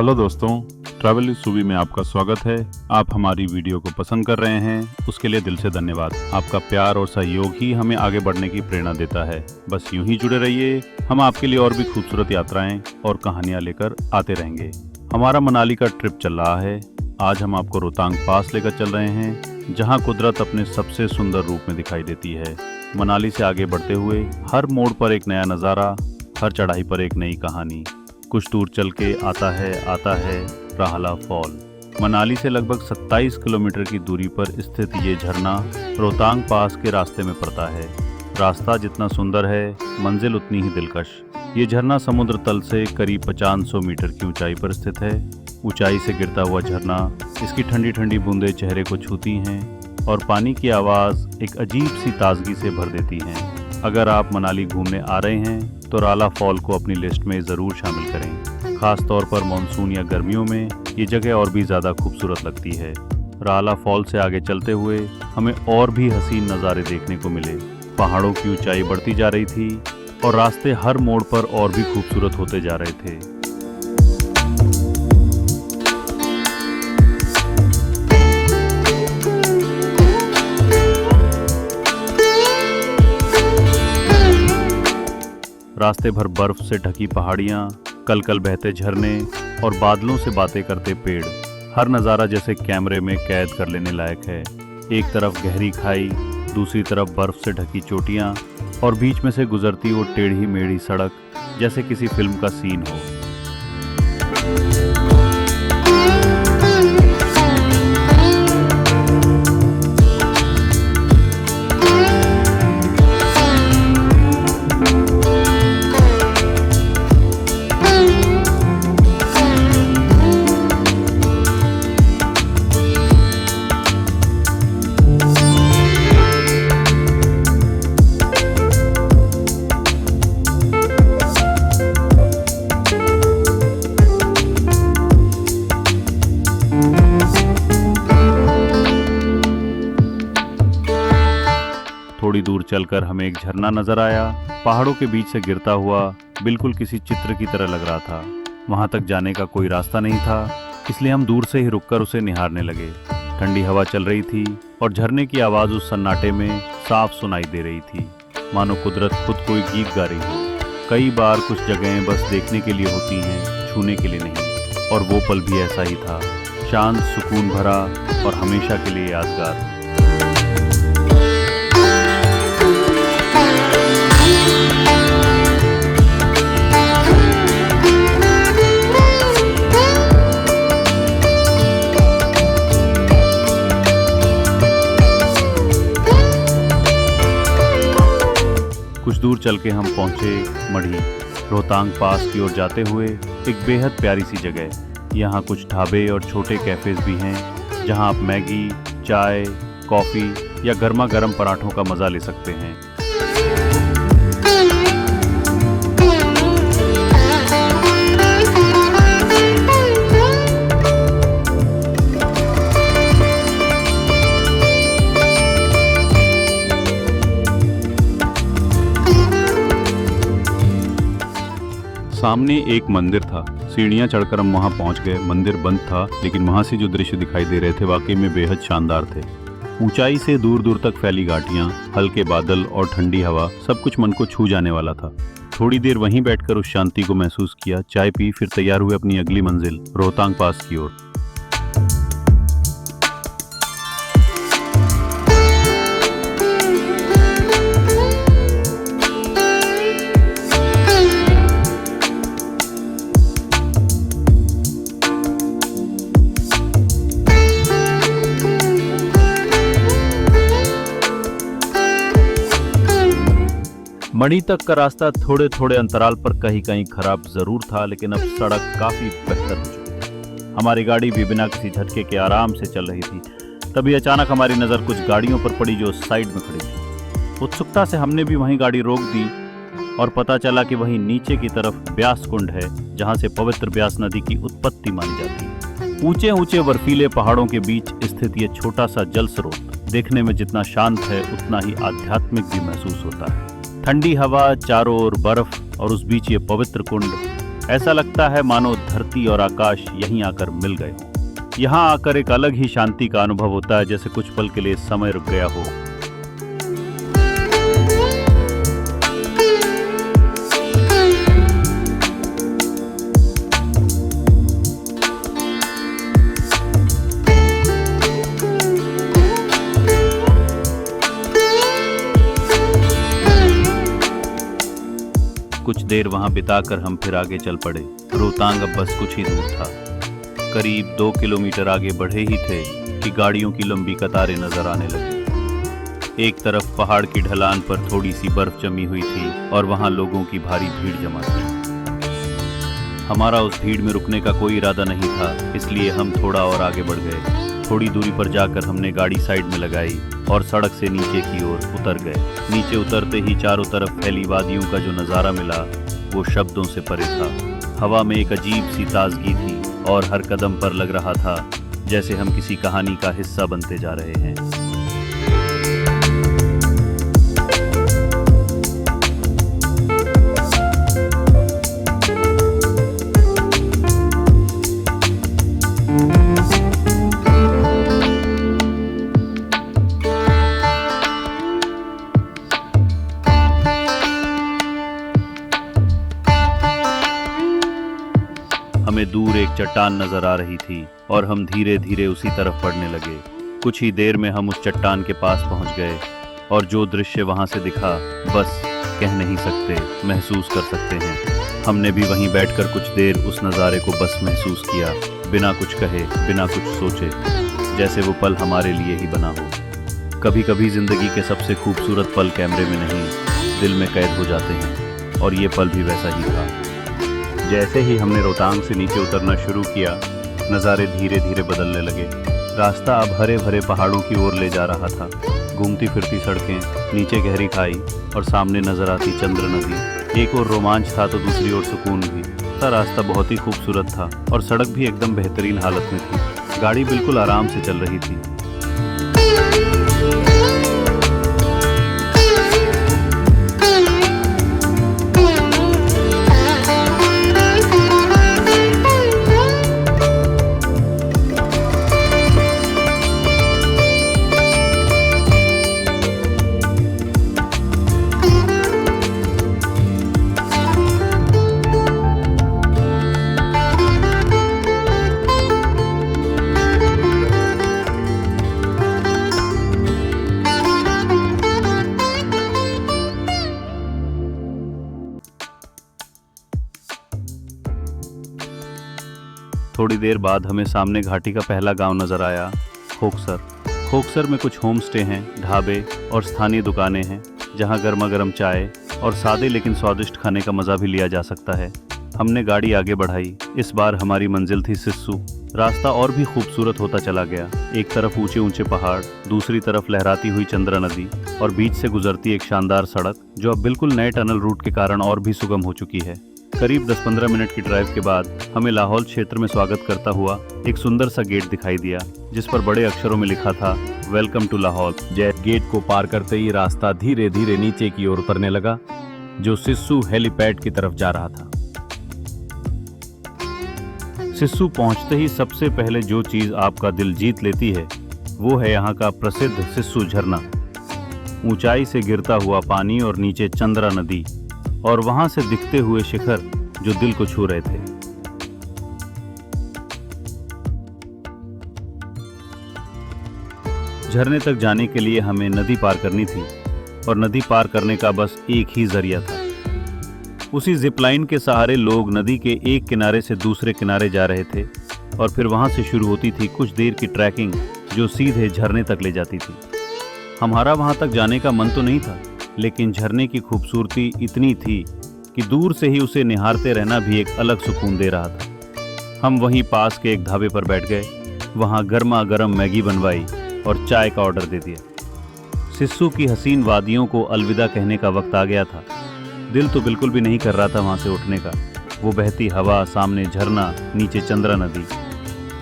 Hello दोस्तों, travel with सुबी में आपका स्वागत है। आप हमारी वीडियो को पसंद कर रहे हैं, उसके लिए दिल से धन्यवाद। आपका प्यार और सहयोग ही हमें आगे बढ़ने की प्रेरणा देता है। बस यूं ही जुड़े रहिए, हम आपके लिए और भी खूबसूरत यात्राएं और कहानियां लेकर आते रहेंगे। हमारा मनाली का ट्रिप चल रहा है। आज हम आपको रोहतांग पास लेकर चल रहे हैं, जहाँ कुदरत अपने सबसे सुंदर रूप में दिखाई देती है। मनाली से आगे बढ़ते हुए हर मोड़ पर एक नया नज़ारा, हर चढ़ाई पर एक नई कहानी। कुछ दूर चल के आता है राहला फॉल। मनाली से लगभग 27 किलोमीटर की दूरी पर स्थित ये झरना रोहतांग पास के रास्ते में पड़ता है। रास्ता जितना सुंदर है, मंजिल उतनी ही दिलकश। ये झरना समुद्र तल से करीब 500 मीटर की ऊंचाई पर स्थित है। ऊंचाई से गिरता हुआ झरना, इसकी ठंडी ठंडी बूंदें चेहरे को छूती हैं और पानी की आवाज़ एक अजीब सी ताजगी से भर देती हैं। अगर आप मनाली घूमने आ रहे हैं तो राला फॉल को अपनी लिस्ट में ज़रूर शामिल करें। खास तौर पर मानसून या गर्मियों में ये जगह और भी ज़्यादा खूबसूरत लगती है। राला फॉल से आगे चलते हुए हमें और भी हसीन नज़ारे देखने को मिले। पहाड़ों की ऊंचाई बढ़ती जा रही थी और रास्ते हर मोड़ पर और भी खूबसूरत होते जा रहे थे। रास्ते भर बर्फ से ढकी पहाड़ियाँ, कल कल बहते झरने और बादलों से बातें करते पेड़। हर नज़ारा जैसे कैमरे में कैद कर लेने लायक है। एक तरफ गहरी खाई, दूसरी तरफ बर्फ से ढकी चोटियाँ और बीच में से गुजरती वो टेढ़ी मेढ़ी सड़क, जैसे किसी फिल्म का सीन हो। थोड़ी दूर चलकर हमें एक झरना नजर आया। पहाड़ों के बीच से गिरता हुआ, बिल्कुल किसी चित्र की तरह लग रहा था। वहां तक जाने का कोई रास्ता नहीं था, इसलिए हम दूर से ही रुककर उसे निहारने लगे। ठंडी हवा चल रही थी और झरने की आवाज़ उस सन्नाटे में साफ सुनाई दे रही थी, मानो कुदरत खुद कोई गीत गा रही हो। कई बार कुछ जगहें बस देखने के लिए होती हैं, छूने के लिए नहीं। और वो पल भी ऐसा ही था, शांत, सुकून भरा और हमेशा के लिए यादगार। कुछ दूर चल के हम पहुंचे मढ़ी। रोहतांग पास की ओर जाते हुए एक बेहद प्यारी सी जगह। यहाँ कुछ ढाबे और छोटे कैफेज भी हैं, जहाँ आप मैगी, चाय, कॉफ़ी या गर्मा गर्म पराठों का मज़ा ले सकते हैं। सामने एक मंदिर था। सीढ़ियाँ चढ़कर हम वहाँ पहुँच गए। मंदिर बंद था, लेकिन वहाँ से जो दृश्य दिखाई दे रहे थे वाकई में बेहद शानदार थे। ऊंचाई से दूर दूर तक फैली घाटियाँ, हल्के बादल और ठंडी हवा, सब कुछ मन को छू जाने वाला था। थोड़ी देर वहीं बैठकर उस शांति को महसूस किया, चाय पी, फिर तैयार हुए अपनी अगली मंजिल रोहतांग पास की ओर। मणि तक का रास्ता थोड़े थोड़े अंतराल पर कहीं कहीं खराब जरूर था, लेकिन अब सड़क काफी बेहतर हो चुकी थी। हमारी गाड़ी भी बिना किसी झटके के आराम से चल रही थी। तभी अचानक हमारी नज़र कुछ गाड़ियों पर पड़ी जो साइड में खड़ी थी। उत्सुकता से हमने भी वहीं गाड़ी रोक दी और पता चला कि वहीं नीचे की तरफ ब्यास कुंड है, जहाँ से पवित्र ब्यास नदी की उत्पत्ति मानी जाती है। ऊंचे ऊंचे बर्फीले पहाड़ों के बीच स्थित ये छोटा सा जल स्रोत देखने में जितना शांत है, उतना ही आध्यात्मिक भी महसूस होता है। ठंडी हवा, चारों ओर बर्फ और उस बीच ये पवित्र कुंड ऐसा लगता है मानो धरती और आकाश यहीं आकर मिल गए हों। यहाँ आकर एक अलग ही शांति का अनुभव होता है, जैसे कुछ पल के लिए समय रुक गया हो। कुछ देर वहां बिताकर हम फिर आगे चल पड़े। रोहतांग अब बस कुछ ही दूर था। करीब 2 किलोमीटर आगे बढ़े ही थे कि गाड़ियों की लंबी कतारें नजर आने लगी। एक तरफ पहाड़ की ढलान पर थोड़ी सी बर्फ जमी हुई थी और वहां लोगों की भारी भीड़ जमा थी। हमारा उस भीड़ में रुकने का कोई इरादा नहीं था, इसलिए हम थोड़ा और आगे बढ़ गए। थोड़ी दूरी पर जाकर हमने गाड़ी साइड में लगाई और सड़क से नीचे की ओर उतर गए। नीचे उतरते ही चारों तरफ फैली वादियों का जो नज़ारा मिला वो शब्दों से परे था। हवा में एक अजीब सी ताजगी थी और हर कदम पर लग रहा था जैसे हम किसी कहानी का हिस्सा बनते जा रहे हैं। हमें दूर एक चट्टान नजर आ रही थी और हम धीरे धीरे उसी तरफ बढ़ने लगे। कुछ ही देर में हम उस चट्टान के पास पहुंच गए और जो दृश्य वहां से दिखा बस कह नहीं सकते, महसूस कर सकते हैं। हमने भी वहीं बैठकर कुछ देर उस नज़ारे को बस महसूस किया, बिना कुछ कहे, बिना कुछ सोचे, जैसे वो पल हमारे लिए ही बना हो। कभी कभी जिंदगी के सबसे खूबसूरत पल कैमरे में नहीं, दिल में कैद हो जाते हैं, और ये पल भी वैसा ही था। जैसे ही हमने रोहतांग से नीचे उतरना शुरू किया, नज़ारे धीरे धीरे बदलने लगे। रास्ता अब हरे भरे पहाड़ों की ओर ले जा रहा था। घूमती फिरती सड़कें, नीचे गहरी खाई और सामने नजर आती चंद्र नदी। एक और रोमांच था तो दूसरी ओर सुकून भी। रास्ता बहुत ही खूबसूरत था और सड़क भी एकदम बेहतरीन हालत में थी। गाड़ी बिल्कुल आराम से चल रही थी। थोड़ी देर बाद हमें सामने घाटी का पहला गांव नजर आया, खोकसर। खोकसर में कुछ होम स्टे हैं, ढाबे और स्थानीय दुकानें हैं जहां गर्मा गर्म चाय और सादे लेकिन स्वादिष्ट खाने का मजा भी लिया जा सकता है। हमने गाड़ी आगे बढ़ाई। इस बार हमारी मंजिल थी सिस्सू। रास्ता और भी खूबसूरत होता चला गया। एक तरफ ऊंचे ऊंचे पहाड़, दूसरी तरफ लहराती हुई चंद्रा नदी और बीच से गुजरती एक शानदार सड़क जो अब बिल्कुल नए टनल रूट के कारण और भी सुगम हो चुकी है। करीब 10-15 मिनट की ड्राइव के बाद हमें लाहौल क्षेत्र में स्वागत करता हुआ एक सुंदर सा गेट दिखाई दिया, जिस पर बड़े अक्षरों में लिखा था, वेलकम टू लाहौल। गेट को पार करते ही रास्ता धीरे धीरे नीचे की ओर उतरने लगा, जो सिस्सू हेलीपैड की तरफ जा रहा था। सिस्सू पहुंचते ही सबसे पहले जो चीज आपका दिल जीत लेती है वो है यहाँ का प्रसिद्ध सिस्सू झरना। ऊंचाई से गिरता हुआ पानी और नीचे चंद्रा नदी और वहां से दिखते हुए शिखर जो दिल को छू रहे थे। झरने तक जाने के लिए हमें नदी पार करनी थी और नदी पार करने का बस एक ही जरिया था। उसी जिपलाइन के सहारे लोग नदी के एक किनारे से दूसरे किनारे जा रहे थे और फिर वहां से शुरू होती थी कुछ देर की ट्रैकिंग जो सीधे झरने तक ले जाती थी। हमारा वहां तक जाने का मन तो नहीं था, लेकिन झरने की खूबसूरती इतनी थी कि दूर से ही उसे निहारते रहना भी एक अलग सुकून दे रहा था। हम वहीं पास के एक ढाबे पर बैठ गए, वहां गर्मा गर्म मैगी बनवाई और चाय का ऑर्डर दे दिया। सिस्सू की हसीन वादियों को अलविदा कहने का वक्त आ गया था। दिल तो बिल्कुल भी नहीं कर रहा था वहां से उठने का। वो बहती हवा, सामने झरना, नीचे चंद्रा नदी,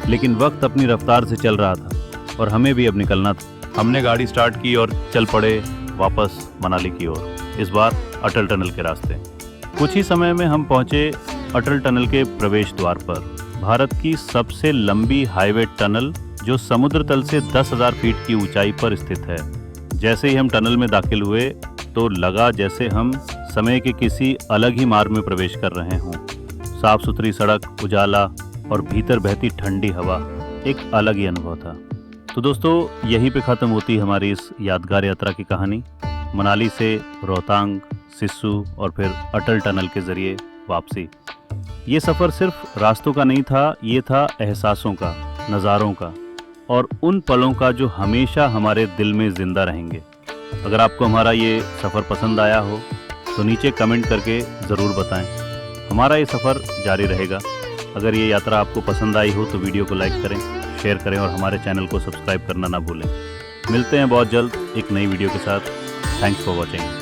लेकिन वक्त अपनी रफ्तार से चल रहा था और हमें भी अब निकलना था। हमने गाड़ी स्टार्ट की और चल पड़े वापस मनाली की ओर, इस बार अटल टनल के रास्ते। कुछ ही समय में हम पहुंचे अटल टनल के प्रवेश द्वार पर। भारत की सबसे लंबी हाईवे टनल जो समुद्र तल से 10,000 फीट की ऊंचाई पर स्थित है। जैसे ही हम टनल में दाखिल हुए तो लगा जैसे हम समय के किसी अलग ही मार्ग में प्रवेश कर रहे हों। साफ सुथरी सड़क, उजाला और भीतर बहती ठंडी हवा एक अलग ही अनुभव था। तो दोस्तों, यहीं पे ख़त्म होती हमारी इस यादगार यात्रा की कहानी। मनाली से रोहतांग, सिस्सू और फिर अटल टनल के ज़रिए वापसी। ये सफ़र सिर्फ रास्तों का नहीं था, ये था एहसासों का, नज़ारों का और उन पलों का जो हमेशा हमारे दिल में ज़िंदा रहेंगे। अगर आपको हमारा ये सफ़र पसंद आया हो तो नीचे कमेंट करके ज़रूर बताएं। हमारा ये सफ़र जारी रहेगा। अगर ये यात्रा आपको पसंद आई हो तो वीडियो को लाइक करें, शेयर करें और हमारे चैनल को सब्सक्राइब करना ना भूलें। मिलते हैं बहुत जल्द एक नई वीडियो के साथ। Thanks for watching.